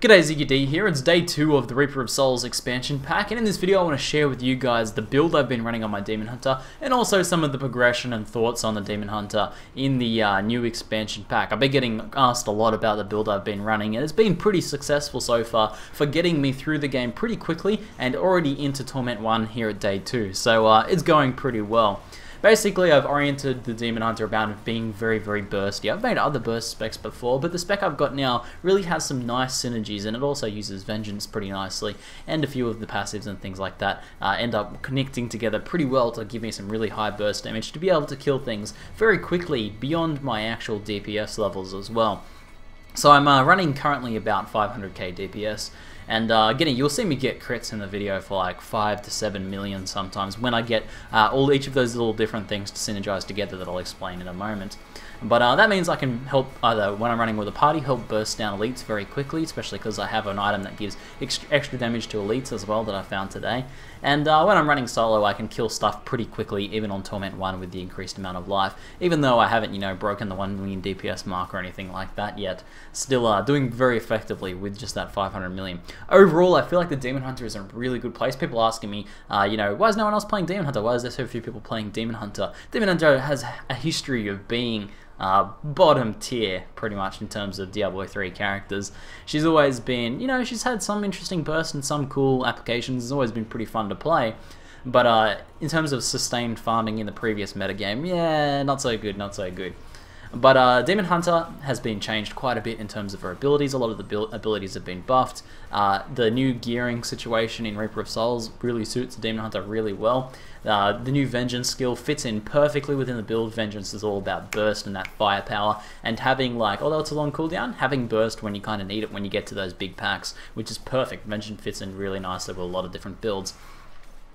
G'day, ZiggyD here. It's day 2 of the Reaper of Souls expansion pack, and in this video I want to share with you guys the build I've been running on my Demon Hunter, and also some of the progression and thoughts on the Demon Hunter in the new expansion pack. I've been getting asked a lot about the build I've been running, and it's been pretty successful so far for getting me through the game pretty quickly, and already into Torment 1 here at day 2, so it's going pretty well. Basically, I've oriented the Demon Hunter around being very, very bursty. I've made other burst specs before, but the spec I've got now really has some nice synergies, and it also uses Vengeance pretty nicely, and a few of the passives and things like that end up connecting together pretty well to give me some really high burst damage to be able to kill things very quickly beyond my actual DPS levels as well. So I'm running currently about 500k DPS, and you'll see me get crits in the video for like 5 to 7 million sometimes when I get each of those little different things to synergize together that I'll explain in a moment. But that means I can help, either when I'm running with a party, help burst down elites very quickly, especially because I have an item that gives extra damage to elites as well that I found today. And when I'm running solo, I can kill stuff pretty quickly, even on Torment 1 with the increased amount of life, even though I haven't, broken the 1 million DPS mark or anything like that yet. Still doing very effectively with just that 500 million. Overall, I feel like the Demon Hunter is in a really good place. People asking me, why is no one else playing Demon Hunter? Why is there so few people playing Demon Hunter? Demon Hunter has a history of being bottom tier, pretty much, in terms of Diablo 3 characters. She's always been, she's had some interesting bursts and some cool applications. It's always been pretty fun to play. But in terms of sustained farming in the previous metagame, yeah, not so good, not so good. But Demon Hunter has been changed quite a bit in terms of her abilities. A lot of the abilities have been buffed. The new gearing situation in Reaper of Souls really suits the Demon Hunter really well. The new Vengeance skill fits in perfectly within the build. Vengeance is all about burst and that firepower, and having, although it's a long cooldown, having burst when you kind of need it when you get to those big packs, which is perfect. Vengeance fits in really nicely with a lot of different builds.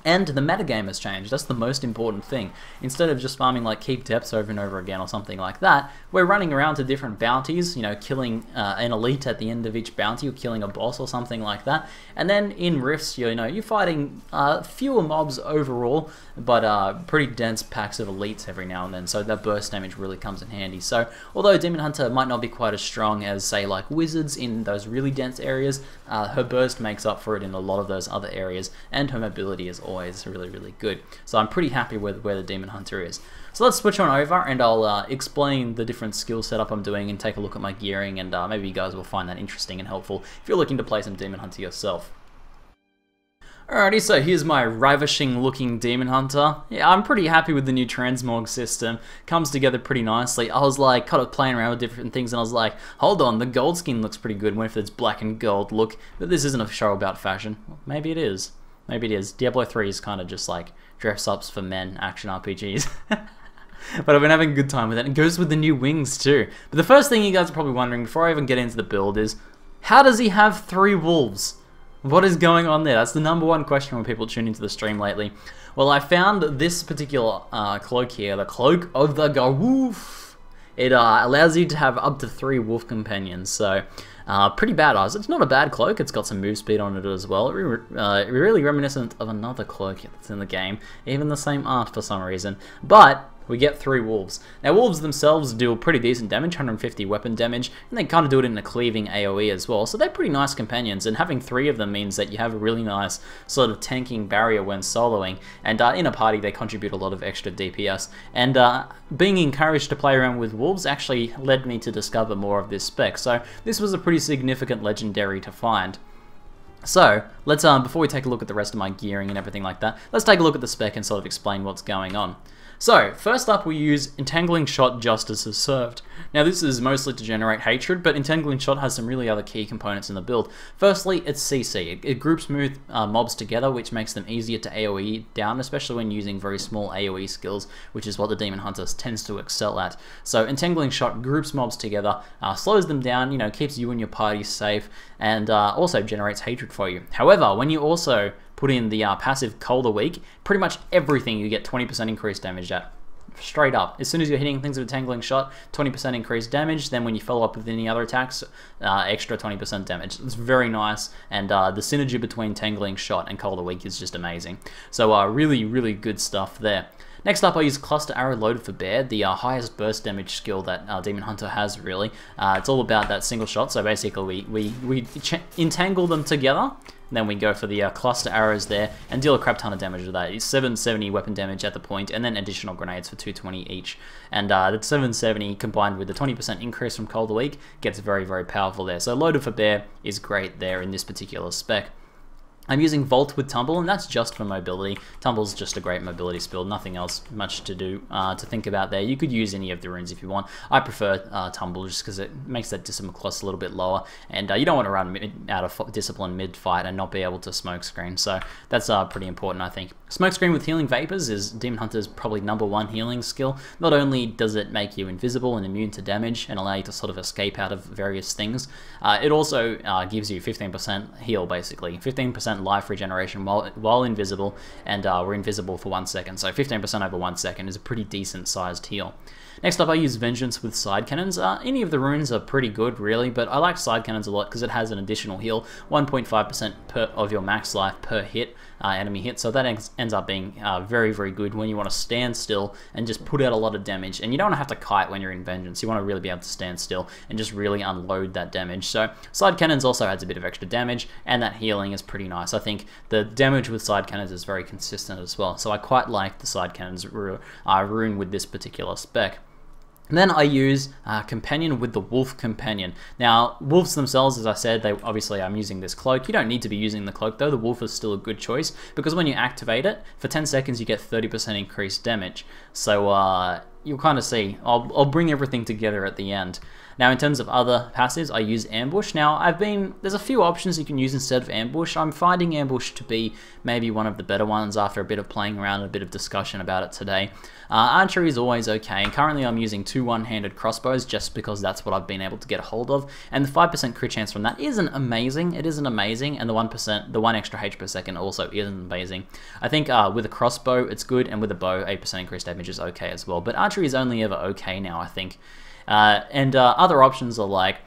And the metagame has changed. That's the most important thing. Instead of just farming Keep Depths over and over again or something like that, we're running around to different bounties, killing an elite at the end of each bounty, or killing a boss or something like that. And then in rifts, you're fighting fewer mobs overall, but pretty dense packs of elites every now and then, so that burst damage really comes in handy. So although Demon Hunter might not be quite as strong as, say, Wizards in those really dense areas, her burst makes up for it in a lot of those other areas, and her mobility is always really, really good. So I'm pretty happy with where the Demon Hunter is. So let's switch on over, and I'll explain the different skill setup I'm doing and take a look at my gearing, and maybe you guys will find that interesting and helpful if you're looking to play some Demon Hunter yourself. Alrighty, so here's my ravishing looking Demon Hunter. Yeah, I'm pretty happy with the new transmog system. Comes together pretty nicely. I was kind of playing around with different things, and I was like, hold on, the gold skin looks pretty good. What if it's black and gold? Look, but this isn't a show about fashion. Well, maybe it is. Maybe it is. Diablo 3 is kind of just dress-ups for men action RPGs. But I've been having a good time with it. It goes with the new wings too. But the first thing you guys are probably wondering before I even get into the build is, how does he have 3 wolves? What is going on there? That's the #1 question when people tune into the stream lately. Well, I found this particular cloak here, the Cloak of the Wolf. It allows you to have up to 3 wolf companions, so pretty badass. It's not a bad cloak. It's got some move speed on it as well. Really reminiscent of another cloak that's in the game, even the same art for some reason. But we get 3 wolves. Now, wolves themselves deal pretty decent damage, 150 weapon damage, and they kind of do it in a cleaving AoE as well, so they're pretty nice companions, and having 3 of them means that you have a really nice sort of tanking barrier when soloing, and in a party they contribute a lot of extra DPS, and being encouraged to play around with wolves actually led me to discover more of this spec, so this was a pretty significant legendary to find. So, let's before we take a look at the rest of my gearing and everything like that, let's take a look at the spec and sort of explain what's going on. So, first up we use Entangling Shot Justice as served. Now this is mostly to generate hatred, but Entangling Shot has some really other key components in the build. Firstly, it's CC. It groups mobs together, which makes them easier to AoE down, especially when using very small AoE skills, which is what the Demon Hunter tends to excel at. So Entangling Shot groups mobs together, slows them down, keeps you and your party safe, and also generates hatred for you. However, when you also put in the passive Colder Weak, pretty much everything you get 20% increased damage at. Straight up. As soon as you're hitting things with Entangling Shot, 20% increased damage, then when you follow up with any other attacks, extra 20% damage. It's very nice, and the synergy between Entangling Shot and Colder Weak is just amazing. So really, really good stuff there. Next up, I use Cluster Arrow loaded for Bear, the highest burst damage skill that Demon Hunter has, really. It's all about that single shot, so basically we entangle them together, and then we go for the cluster arrows there and deal a crap ton of damage with that. It's 770 weapon damage at the point, and then additional grenades for 220 each. And that 770 combined with the 20% increase from cold a week gets very, very powerful there. So loaded for Bear is great there in this particular spec. I'm using Vault with Tumble, and that's just for mobility. Tumble's just a great mobility spell, nothing else much to do to think about there. You could use any of the runes if you want. I prefer Tumble just because it makes that discipline cost a little bit lower, and you don't want to run out of discipline mid-fight and not be able to smokescreen, so that's pretty important, I think. Smokescreen with Healing Vapors is Demon Hunter's probably #1 healing skill. Not only does it make you invisible and immune to damage and allow you to sort of escape out of various things, it also gives you 15% heal, basically. 15% life regeneration while invisible, and we're invisible for 1 second, so 15% over 1 second is a pretty decent sized heal. Next up, I use Vengeance with Side Cannons. Any of the runes are pretty good, really, but I like Side Cannons a lot because it has an additional heal, 1.5% of your max life per hit, enemy hit, so that ends up being very, very good when you want to stand still and just put out a lot of damage. And you don't want to have to kite when you're in Vengeance. You want to really be able to stand still and just really unload that damage. So Side Cannons also adds a bit of extra damage, and that healing is pretty nice. I think the damage with Side Cannons is very consistent as well, so I quite like the Side Cannons rune with this particular spec. And then I use Companion with the Wolf Companion. Now, wolves themselves, as I said, obviously I'm using this cloak. You don't need to be using the cloak though. The wolf is still a good choice because when you activate it, for 10 seconds you get 30% increased damage. So you'll kind of see. I'll bring everything together at the end. Now, in terms of other passives, I use Ambush. Now, there's a few options you can use instead of Ambush. I'm finding Ambush to be maybe one of the better ones after a bit of playing around and a bit of discussion about it today. Archery is always okay, and currently I'm using 2 one-handed crossbows just because that's what I've been able to get a hold of, and the 5% crit chance from that isn't amazing. It isn't amazing, and the 1 extra H per second also isn't amazing. I think with a crossbow it's good, and with a bow 8% increased damage is okay as well, but archery is only ever okay now, I think. Other options are like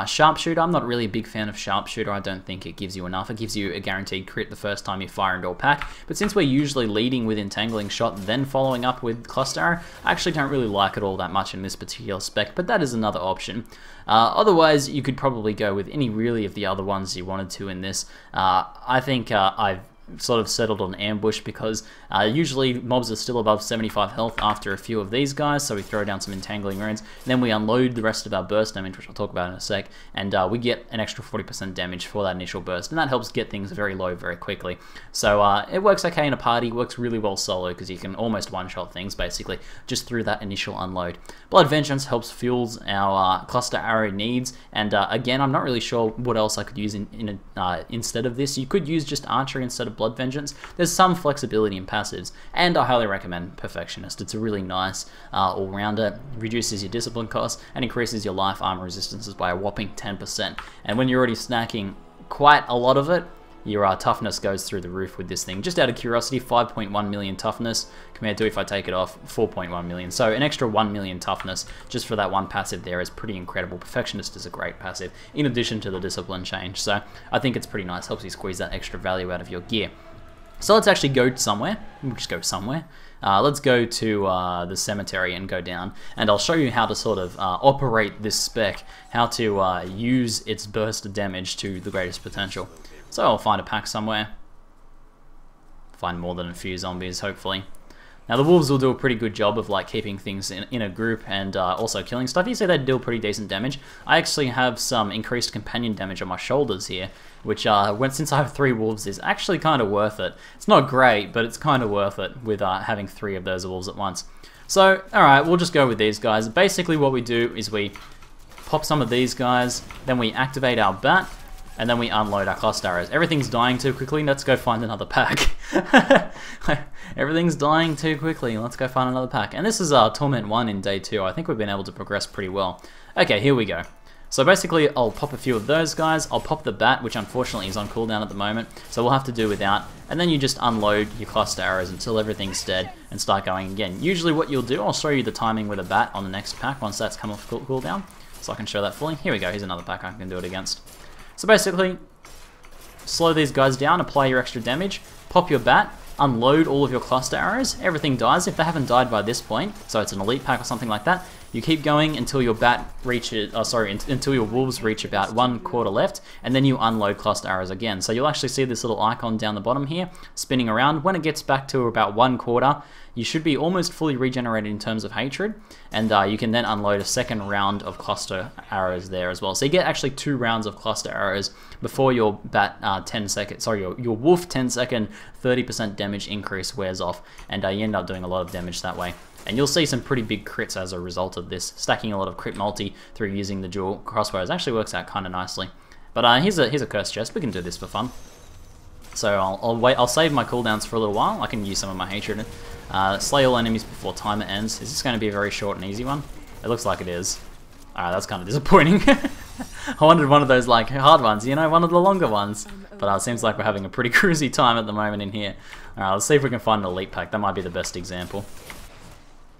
Sharpshooter. I'm not really a big fan of Sharpshooter. I don't think it gives you enough. It gives you a guaranteed crit the first time you fire into a pack, but since we're usually leading with Entangling Shot then following up with Cluster Arrow, I actually don't really like it all that much in this particular spec, but that is another option. Otherwise, you could probably go with any really of the other ones you wanted to in this. I think I've sort of settled on Ambush because usually mobs are still above 75 health after a few of these guys, so we throw down some Entangling runes, and then we unload the rest of our burst damage, which I'll talk about in a sec, and we get an extra 40% damage for that initial burst, and that helps get things very low very quickly. So it works okay in a party, works really well solo because you can almost one-shot things basically just through that initial unload. Blood Vengeance helps fuels our Cluster Arrow needs, and again, I'm not really sure what else I could use instead of this. You could use just Archery instead of Blood Vengeance. There's some flexibility in passives, and I highly recommend Perfectionist. It's a really nice all-rounder, reduces your discipline costs, and increases your life armor resistances by a whopping 10%. And when you're already snacking quite a lot of it, your toughness goes through the roof with this thing. Just out of curiosity, 5.1 million toughness compared to, if I take it off, 4.1 million. So an extra 1 million toughness just for that one passive there is pretty incredible. Perfectionist is a great passive, in addition to the discipline change. So I think it's pretty nice, helps you squeeze that extra value out of your gear. So let's actually go somewhere. We'll just go somewhere. Let's go to the cemetery and go down, and I'll show you how to sort of operate this spec, how to use its burst of damage to the greatest potential. So I'll find a pack somewhere, find more than a few zombies hopefully. Now the wolves will do a pretty good job of like keeping things in a group and also killing stuff. You see they deal pretty decent damage. I actually have some increased companion damage on my shoulders here, which since I have 3 wolves is actually kind of worth it. It's not great, but it's kind of worth it with having 3 of those wolves at once. So alright, we'll just go with these guys. Basically what we do is we pop some of these guys, then we activate our bat, and then we unload our cluster arrows. Everything's dying too quickly, let's go find another pack. Everything's dying too quickly, let's go find another pack. And this is Torment 1 in day 2. I think we've been able to progress pretty well. Okay, here we go. So basically, I'll pop a few of those guys, I'll pop the bat, which unfortunately is on cooldown at the moment, so we'll have to do without, and then you just unload your cluster arrows until everything's dead and start going again. Usually what you'll do, I'll show you the timing with a bat on the next pack once that's come off cooldown, so I can show that fully. Here we go, here's another pack I can do it against. So basically, slow these guys down, apply your extra damage, pop your bat, unload all of your cluster arrows, everything dies if they haven't died by this point, so it's an elite pack or something like that. You keep going until your until your wolves reach about 1/4 left, and then you unload cluster arrows again. So you'll actually see this little icon down the bottom here, spinning around. When it gets back to about 1/4, you should be almost fully regenerated in terms of hatred, and you can then unload a second round of cluster arrows there as well. So you get actually 2 rounds of cluster arrows before your your wolf 10-second 30% damage increase wears off, and you end up doing a lot of damage that way. And you'll see some pretty big crits as a result of this. Stacking a lot of crit multi through using the dual crossbows actually works out kind of nicely. But here's a cursed chest. We can do this for fun. So I'll save my cooldowns for a little while. I can use some of my hatred. Slay all enemies before timer ends. Is this going to be a very short and easy one? It looks like it is. Alright, that's kind of disappointing. I wanted one of those like hard ones, you know, one of the longer ones. But it seems like we're having a pretty cruisy time at the moment in here. Alright, let's see if we can find an elite pack. That might be the best example.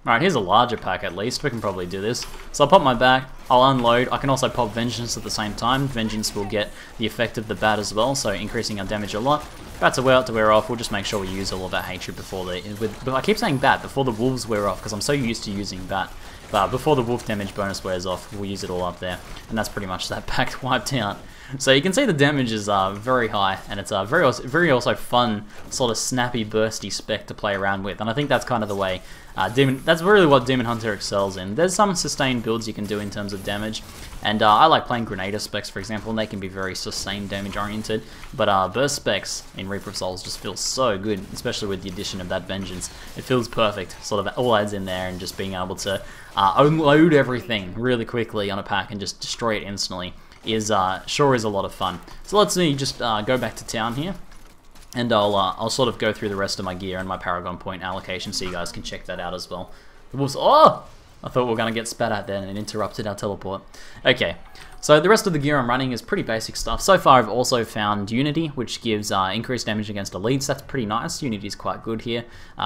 Alright, here's a larger pack at least. We can probably do this. So I'll pop my back, I'll unload. I can also pop Vengeance at the same time. Vengeance will get the effect of the bat as well, so increasing our damage a lot. Bats are about to wear off. We'll just make sure we use all of that hatred before I keep saying bat, before the wolves wear off, because I'm so used to using bat. But before the wolf damage bonus wears off, we'll use it all up there. And that's pretty much that pack wiped out. So you can see the damage is very high, and it's very also fun, sort of snappy, bursty spec to play around with. And I think that's kind of the way that's really what Demon Hunter excels in. There's some sustained builds you can do in terms of damage, and I like playing Grenader specs, for example, and they can be very sustained damage oriented. But burst specs in Reaper of Souls just feels so good, especially with the addition of that Vengeance. It feels perfect, sort of all adds in there, and just being able to unload everything really quickly on a pack and just destroy it instantly sure is a lot of fun. So let's just go back to town here, and I'll sort of go through the rest of my gear and my Paragon point allocation so you guys can check that out as well. The wolves, oh! I thought we were going to get spat at then and it interrupted our teleport. Okay, so the rest of the gear I'm running is pretty basic stuff. So far I've also found Unity, which gives increased damage against elites. That's pretty nice. Unity is quite good here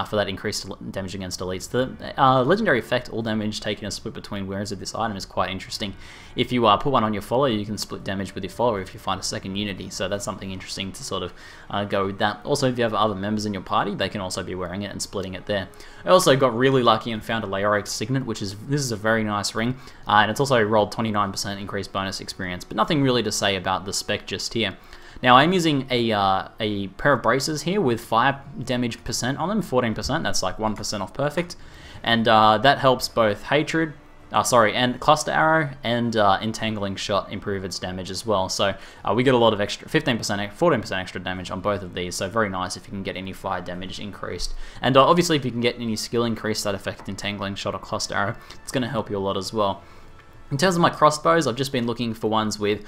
for that increased damage against elites. The legendary effect, all damage taken is split between wearers of this item, is quite interesting. If you put one on your follower, you can split damage with your follower if you find a second Unity. So that's something interesting to sort of go with that. Also, if you have other members in your party, they can also be wearing it and splitting it there. I also got really lucky and found a Leoric Signet, this is a very nice ring, and it's also rolled 29% increased bonus experience, but nothing really to say about the spec just here. Now I'm using a pair of braces here with 5 damage percent on them, 14%, that's like 1% off perfect, and that helps both hatred, and cluster arrow and entangling shot improve its damage as well. So we get a lot of extra, 15%, 14% extra damage on both of these. So very nice if you can get any fire damage increased. And obviously if you can get any skill increase that affect entangling shot or cluster arrow, it's going to help you a lot as well. In terms of my crossbows, I've just been looking for ones with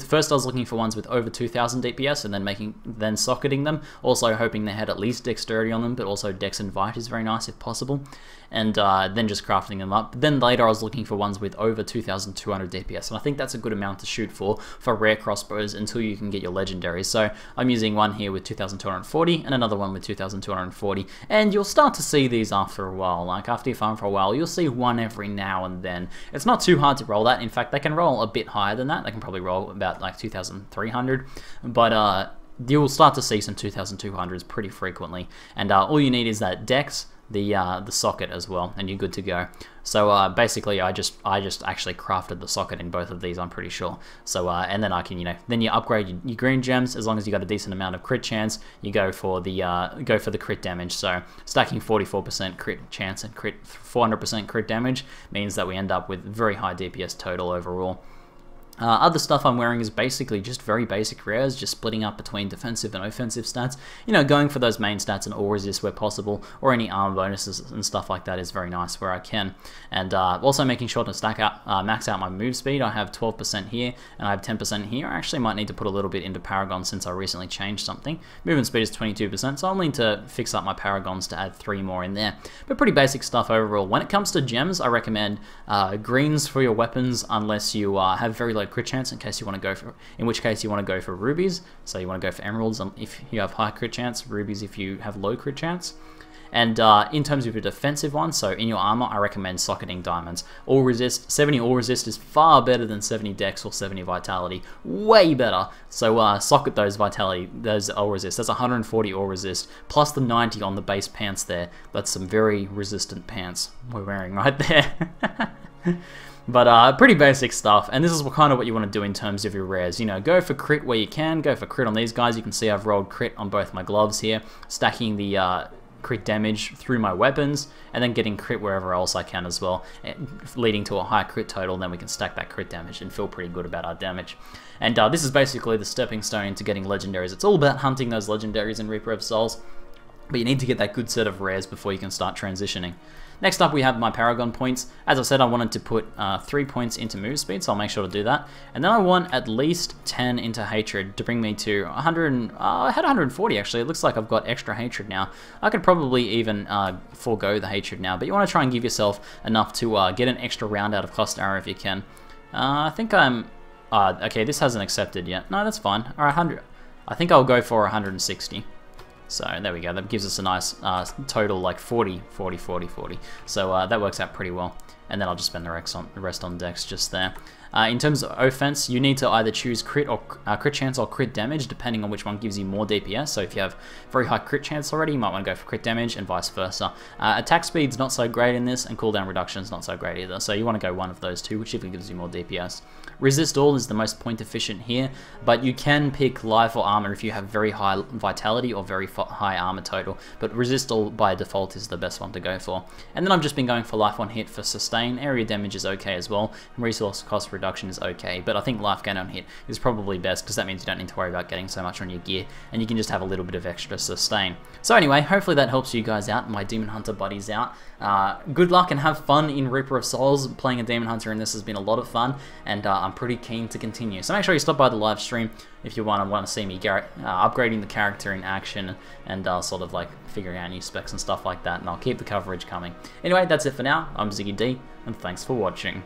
first I was looking for ones with over 2000 DPS and then socketing them, also hoping they had at least dexterity on them, but also dex and vite is very nice if possible, and then just crafting them up. But then later I was looking for ones with over 2200 DPS, and I think that's a good amount to shoot for rare crossbows until you can get your legendaries. So I'm using one here with 2240 and another one with 2240, and you'll start to see these after a while. Like after you farm for a while, you'll see one every now and then. It's not too hard to roll that. In fact, they can roll a bit higher than that. They can probably roll about like 2300, but you'll start to see some 2200s pretty frequently, and all you need is that dex, the socket as well, and you're good to go. So basically I just actually crafted the socket in both of these, I'm pretty sure. So and then I can, then you upgrade your green gems. As long as you got a decent amount of crit chance, you go for the crit damage. So stacking 44% crit chance and 400% crit damage means that we end up with very high DPS total overall. Other stuff I'm wearing is basically just very basic rares, just splitting up between defensive and offensive stats. Going for those main stats and all resist where possible, or any armor bonuses and stuff like that is very nice where I can. And also making sure to max out my move speed. I have 12% here, and I have 10% here. I actually might need to put a little bit into Paragon since I recently changed something. Movement speed is 22%, so I'll need to fix up my Paragons to add 3 more in there. But pretty basic stuff overall. When it comes to gems, I recommend greens for your weapons unless you have very low crit chance, in which case you want to go for rubies. So you want to go for emeralds if you have high crit chance, rubies if you have low crit chance. And in terms of your defensive one, so in your armor, I recommend socketing diamonds. All resist, 70 all resist is far better than 70 dex or 70 vitality. Way better. So socket those vitality, those all resist. That's 140 all resist, plus the 90 on the base pants there. That's some very resistant pants we're wearing right there. But pretty basic stuff, and this is kind of what you want to do in terms of your rares. You know, go for crit where you can, go for crit on these guys. You can see I've rolled crit on both my gloves here, stacking the crit damage through my weapons, and then getting crit wherever else I can as well, leading to a high crit total. Then we can stack that crit damage and feel pretty good about our damage. And this is basically the stepping stone into getting legendaries. It's all about hunting those legendaries in Reaper of Souls, but you need to get that good set of rares before you can start transitioning. Next up, we have my Paragon points. As I said, I wanted to put 3 points into move speed, so I'll make sure to do that. And then I want at least 10 into hatred to bring me to 100. I had 140 actually. It looks like I've got extra hatred now. I could probably even forego the hatred now, but you want to try and give yourself enough to get an extra round out of cluster arrow if you can. I think I'm. Okay, this hasn't accepted yet. No, that's fine. All right, 100. I think I'll go for 160. So there we go, that gives us a nice total like 40, 40, 40, 40. So that works out pretty well. And then I'll just spend the rest on dex just there. In terms of offense, you need to either choose crit or crit chance or crit damage, depending on which one gives you more DPS. So if you have very high crit chance already, you might want to go for crit damage, and vice versa. Attack speed's not so great in this, and cooldown reduction's not so great either. So you want to go one of those two, whichever gives you more DPS. Resist all is the most point efficient here, but you can pick life or armor if you have very high vitality or very high armor total. But resist all by default is the best one to go for. And then I've just been going for life on hit for sustain. Area damage is okay as well, and resource cost reduction is okay, but I think life gain on hit is probably best because that means you don't need to worry about getting so much on your gear, and you can just have a little bit of extra sustain. So anyway, hopefully that helps you guys out, my Demon Hunter buddies out. Good luck and have fun in Reaper of Souls. Playing a Demon Hunter in this has been a lot of fun, and I'm pretty keen to continue. So make sure you stop by the live stream if you want to see me upgrading the character in action and sort of like figuring out new specs and stuff like that, and I'll keep the coverage coming. Anyway, that's it for now. I'm ZiggyD, and thanks for watching.